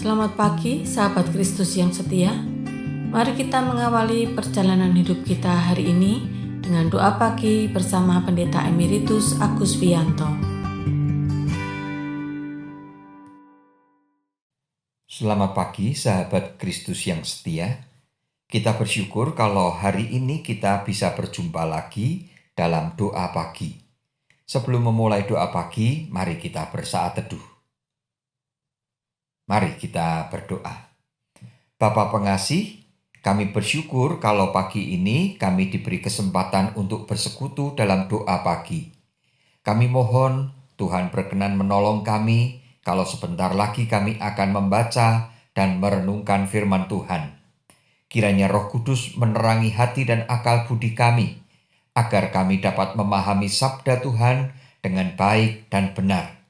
Selamat pagi, sahabat Kristus yang setia. Mari kita mengawali perjalanan hidup kita hari ini dengan doa pagi bersama Pendeta Emeritus Agus Wiyanto. Selamat pagi, sahabat Kristus yang setia. Kita bersyukur kalau hari ini kita bisa berjumpa lagi dalam doa pagi. Sebelum memulai doa pagi, mari kita bersaat teduh. Mari kita berdoa. Bapa pengasih, kami bersyukur kalau pagi ini kami diberi kesempatan untuk bersekutu dalam doa pagi. Kami mohon Tuhan berkenan menolong kami kalau sebentar lagi kami akan membaca dan merenungkan firman Tuhan. Kiranya Roh Kudus menerangi hati dan akal budi kami, agar kami dapat memahami sabda Tuhan dengan baik dan benar.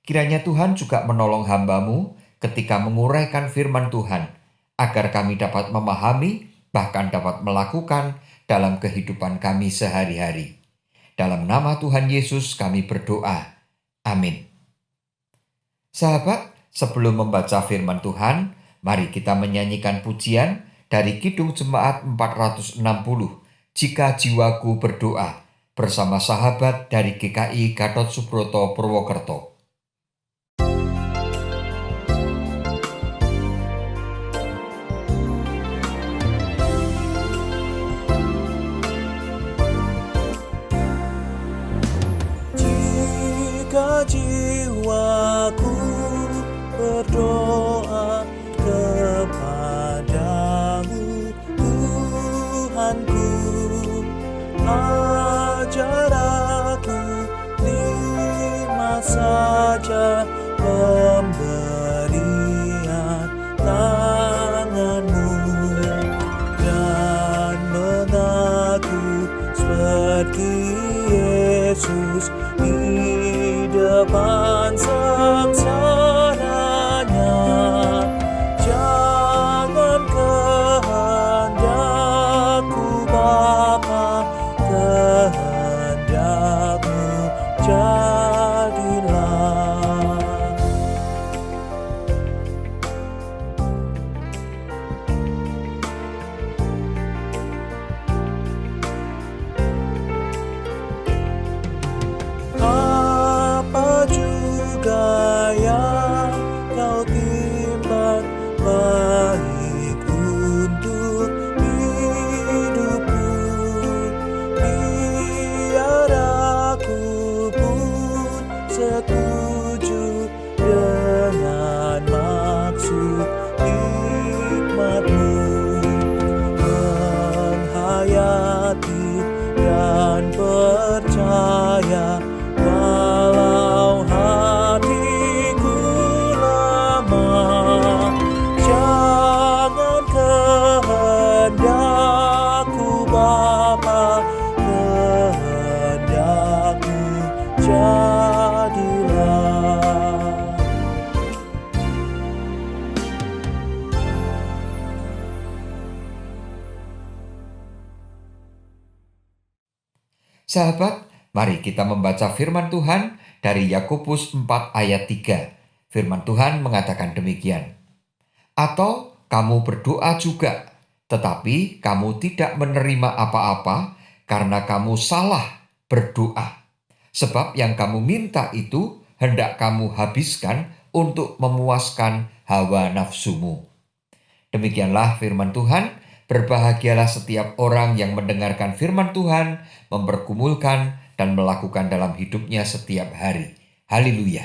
Kiranya Tuhan juga menolong hamba-Mu ketika menguraikan firman Tuhan, agar kami dapat memahami, bahkan dapat melakukan dalam kehidupan kami sehari-hari. Dalam nama Tuhan Yesus kami berdoa. Amin. Sahabat, sebelum membaca firman Tuhan, mari kita menyanyikan pujian dari Kidung Jemaat 460, Jika Jiwaku Berdoa, bersama sahabat dari GKI Gatot Subroto Purwokerto. Jiwaku berdoa kepadamu, Tuhanku, ajar aku lima saja pemberian tanganmu, dan mengaku seperti Yesus di depan sengsaranya. Jangan kehendakku Bapa, kehendakmu jadilah. Apa juga yang kau timbang baik untuk hidupku, biar aku pun setuju dengan maksud hikmat-Mu, menghayati dan percaya walau hatiku lemah. Jangan kehendakku Bapa, kehendakmu jadilah. Sahabat, mari kita membaca firman Tuhan dari Yakobus 4 ayat 3. Firman Tuhan mengatakan demikian. Atau kamu berdoa juga, tetapi kamu tidak menerima apa-apa karena kamu salah berdoa. Sebab yang kamu minta itu hendak kamu habiskan untuk memuaskan hawa nafsumu. Demikianlah firman Tuhan. Berbahagialah setiap orang yang mendengarkan firman Tuhan, mempergumulkan dan melakukan dalam hidupnya setiap hari. Haleluya.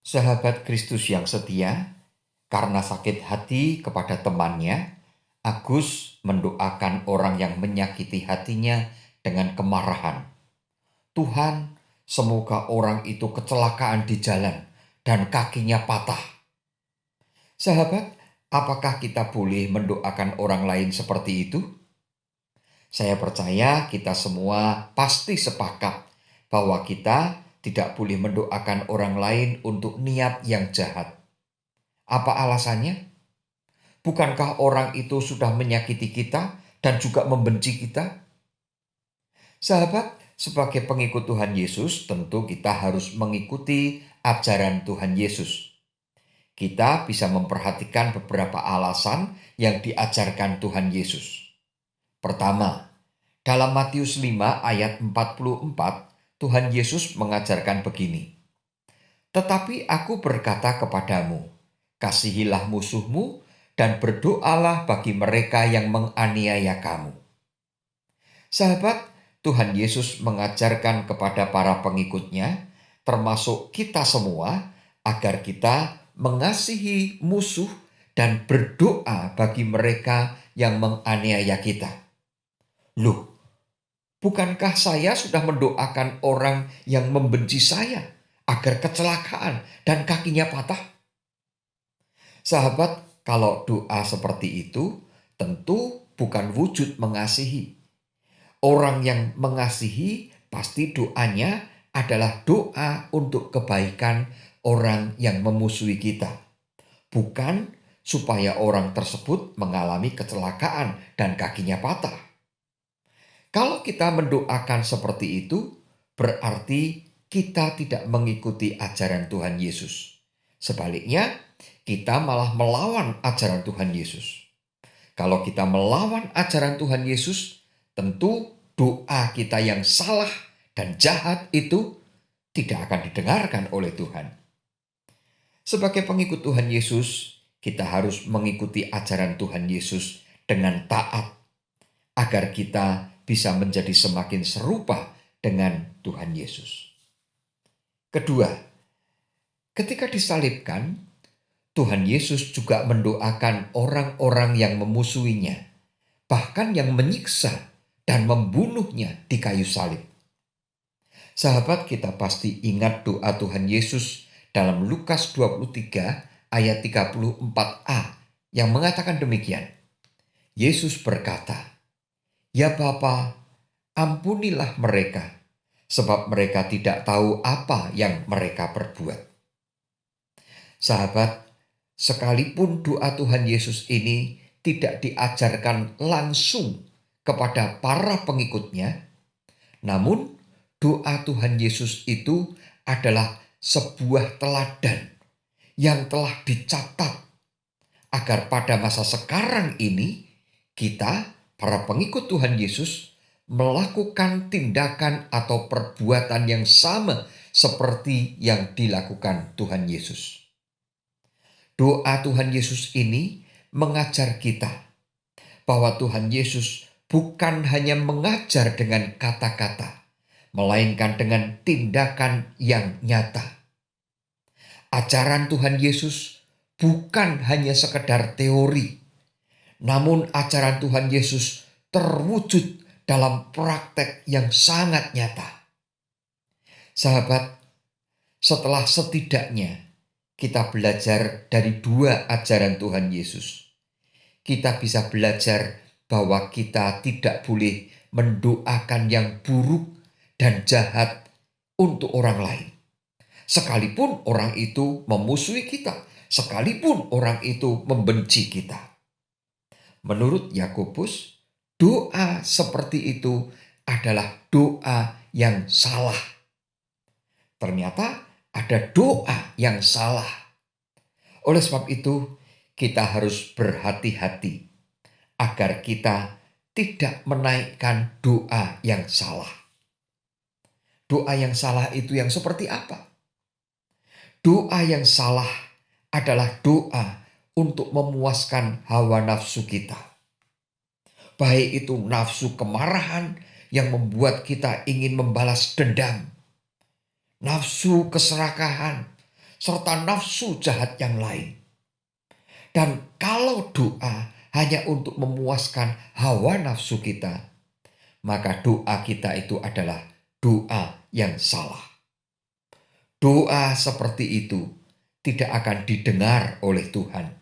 Sahabat Kristus yang setia, karena sakit hati kepada temannya, Agus mendoakan orang yang menyakiti hatinya dengan kemarahan. Tuhan, semoga orang itu kecelakaan di jalan dan kakinya patah. Sahabat, apakah kita boleh mendoakan orang lain seperti itu? Saya percaya kita semua pasti sepakat bahwa kita tidak boleh mendoakan orang lain untuk niat yang jahat. Apa alasannya? Bukankah orang itu sudah menyakiti kita dan juga membenci kita? Sahabat, sebagai pengikut Tuhan Yesus, tentu kita harus mengikuti ajaran Tuhan Yesus. kita bisa memperhatikan beberapa alasan yang diajarkan Tuhan Yesus. Pertama, dalam Matius 5 ayat 44, Tuhan Yesus mengajarkan begini. Tetapi aku berkata kepadamu, kasihilah musuhmu dan berdoalah bagi mereka yang menganiaya kamu. Sahabat, Tuhan Yesus mengajarkan kepada para pengikutnya, termasuk kita semua, agar kita mengasihi musuh dan berdoa bagi mereka yang menganiaya kita. Loh, bukankah saya sudah mendoakan orang yang membenci saya agar kecelakaan dan kakinya patah? Sahabat, kalau doa seperti itu tentu bukan wujud mengasihi. Orang yang mengasihi pasti doanya adalah doa untuk kebaikan orang yang memusuhi kita. Bukan supaya orang tersebut mengalami kecelakaan dan kakinya patah. Kalau kita mendoakan seperti itu, berarti kita tidak mengikuti ajaran Tuhan Yesus. Sebaliknya, kita malah melawan ajaran Tuhan Yesus. Kalau kita melawan ajaran Tuhan Yesus, tentu doa kita yang salah dan jahat itu tidak akan didengarkan oleh Tuhan. Sebagai pengikut Tuhan Yesus, kita harus mengikuti ajaran Tuhan Yesus dengan taat, agar kita bisa menjadi semakin serupa dengan Tuhan Yesus. Kedua, ketika disalibkan, Tuhan Yesus juga mendoakan orang-orang yang memusuhinya, bahkan yang menyiksa dan membunuhnya di kayu salib. Sahabat, kita pasti ingat doa Tuhan Yesus dalam Lukas 23 ayat 34a yang mengatakan demikian. Yesus berkata, "Ya Bapa, ampunilah mereka, sebab mereka tidak tahu apa yang mereka perbuat." Sahabat, sekalipun doa Tuhan Yesus ini tidak diajarkan langsung kepada para pengikutnya, namun doa Tuhan Yesus itu adalah sebuah teladan yang telah dicatat agar pada masa sekarang ini kita, para pengikut Tuhan Yesus, melakukan tindakan atau perbuatan yang sama seperti yang dilakukan Tuhan Yesus. Doa Tuhan Yesus ini mengajar kita bahwa Tuhan Yesus bukan hanya mengajar dengan kata-kata, melainkan dengan tindakan yang nyata. Ajaran Tuhan Yesus bukan hanya sekedar teori, namun ajaran Tuhan Yesus terwujud dalam praktek yang sangat nyata. Sahabat, setelah setidaknya kita belajar dari dua ajaran Tuhan Yesus, kita bisa belajar bahwa kita tidak boleh mendoakan yang buruk dan jahat untuk orang lain. Sekalipun orang itu memusuhi kita, sekalipun orang itu membenci kita. Menurut Yakobus, doa seperti itu adalah doa yang salah. Ternyata ada doa yang salah. Oleh sebab itu, kita harus berhati-hati agar kita tidak menaikkan doa yang salah. Doa yang salah itu yang seperti apa? Doa yang salah adalah doa untuk memuaskan hawa nafsu kita. Baik itu nafsu kemarahan yang membuat kita ingin membalas dendam, nafsu keserakahan, serta nafsu jahat yang lain. Dan kalau doa hanya untuk memuaskan hawa nafsu kita, maka doa kita itu adalah doa yang salah. Doa seperti itu tidak akan didengar oleh Tuhan.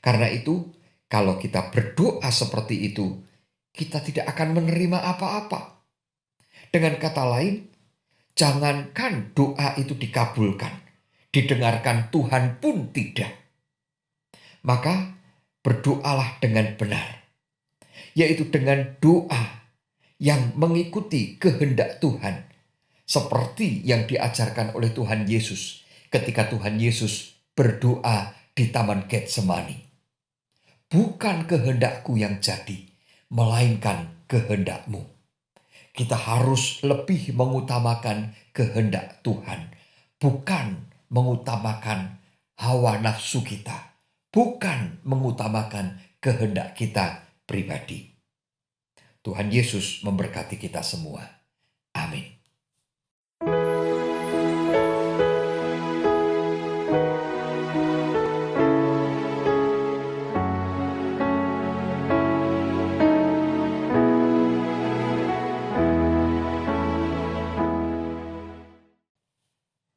Karena itu, kalau kita berdoa seperti itu, kita tidak akan menerima apa-apa. Dengan kata lain, jangankan doa itu dikabulkan, didengarkan Tuhan pun tidak. Maka berdoalah dengan benar, yaitu dengan doa yang mengikuti kehendak Tuhan, seperti yang diajarkan oleh Tuhan Yesus ketika Tuhan Yesus berdoa di Taman Getsemani. Bukan kehendakku yang jadi, melainkan kehendak-Mu. Kita harus lebih mengutamakan kehendak Tuhan, bukan mengutamakan hawa nafsu kita, bukan mengutamakan kehendak kita pribadi. Tuhan Yesus memberkati kita semua. Amin.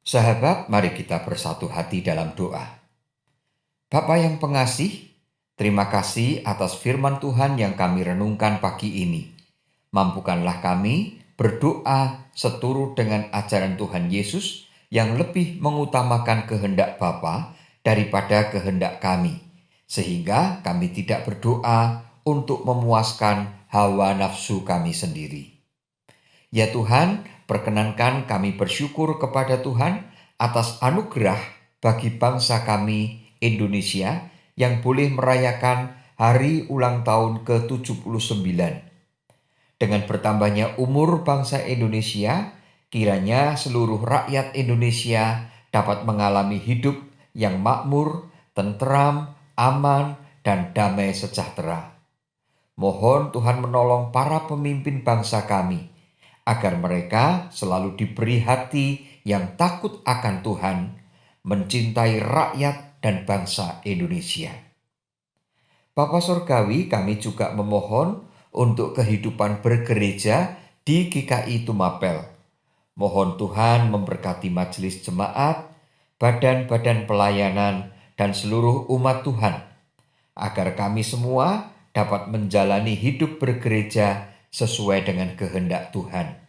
Sahabat, mari kita bersatu hati dalam doa. Bapa yang pengasih, terima kasih atas firman Tuhan yang kami renungkan pagi ini. Mampukanlah kami berdoa seturut dengan ajaran Tuhan Yesus yang lebih mengutamakan kehendak Bapa daripada kehendak kami, sehingga kami tidak berdoa untuk memuaskan hawa nafsu kami sendiri. Ya Tuhan, perkenankan kami bersyukur kepada Tuhan atas anugerah bagi bangsa kami Indonesia yang boleh merayakan hari ulang tahun ke-79. Dengan bertambahnya umur bangsa Indonesia, kiranya seluruh rakyat Indonesia dapat mengalami hidup yang makmur, tentram, aman, dan damai sejahtera. Mohon Tuhan menolong para pemimpin bangsa kami, agar mereka selalu diberi hati yang takut akan Tuhan, mencintai rakyat dan bangsa Indonesia. Bapa Surgawi, kami juga memohon untuk kehidupan bergereja di GKI Tumapel. Mohon Tuhan memberkati majelis jemaat, badan-badan pelayanan, dan seluruh umat Tuhan, agar kami semua dapat menjalani hidup bergereja sesuai dengan kehendak Tuhan.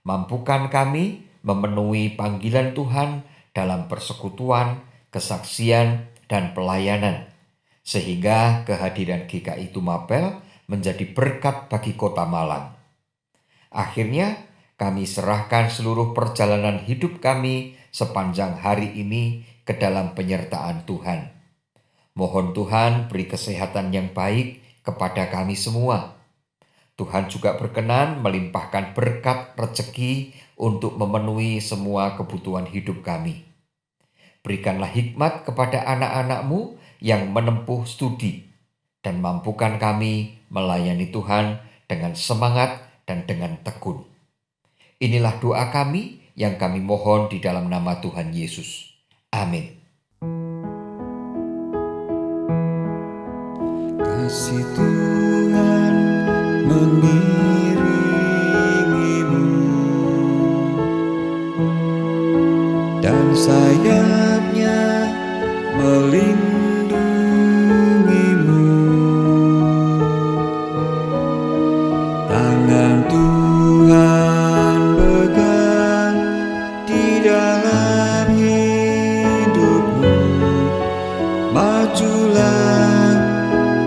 Mampukan kami memenuhi panggilan Tuhan dalam persekutuan, kesaksian, dan pelayanan, sehingga kehadiran GKI Tumapel menjadi berkat bagi Kota Malang. Akhirnya, kami serahkan seluruh perjalanan hidup kami sepanjang hari ini ke dalam penyertaan Tuhan. Mohon Tuhan beri kesehatan yang baik kepada kami semua. Tuhan juga berkenan melimpahkan berkat rezeki untuk memenuhi semua kebutuhan hidup kami. Berikanlah hikmat kepada anak-anak-Mu yang menempuh studi, dan mampukan kami melayani Tuhan dengan semangat dan dengan tekun. Inilah doa kami yang kami mohon di dalam nama Tuhan Yesus. Amin. Kasih Tuhan mengiringimu, dan sayapnya melindungimu. Tangan Tuhan pegang di dalam hidupmu. Majulah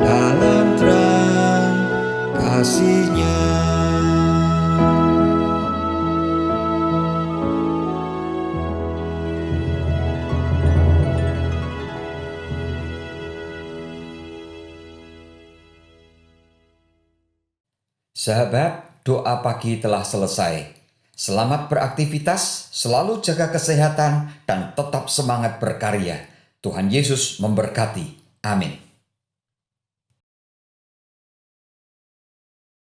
dalam terang kasih-Nya. Sahabat, doa pagi telah selesai. Selamat beraktivitas, selalu jaga kesehatan, dan tetap semangat berkarya. Tuhan Yesus memberkati. Amin.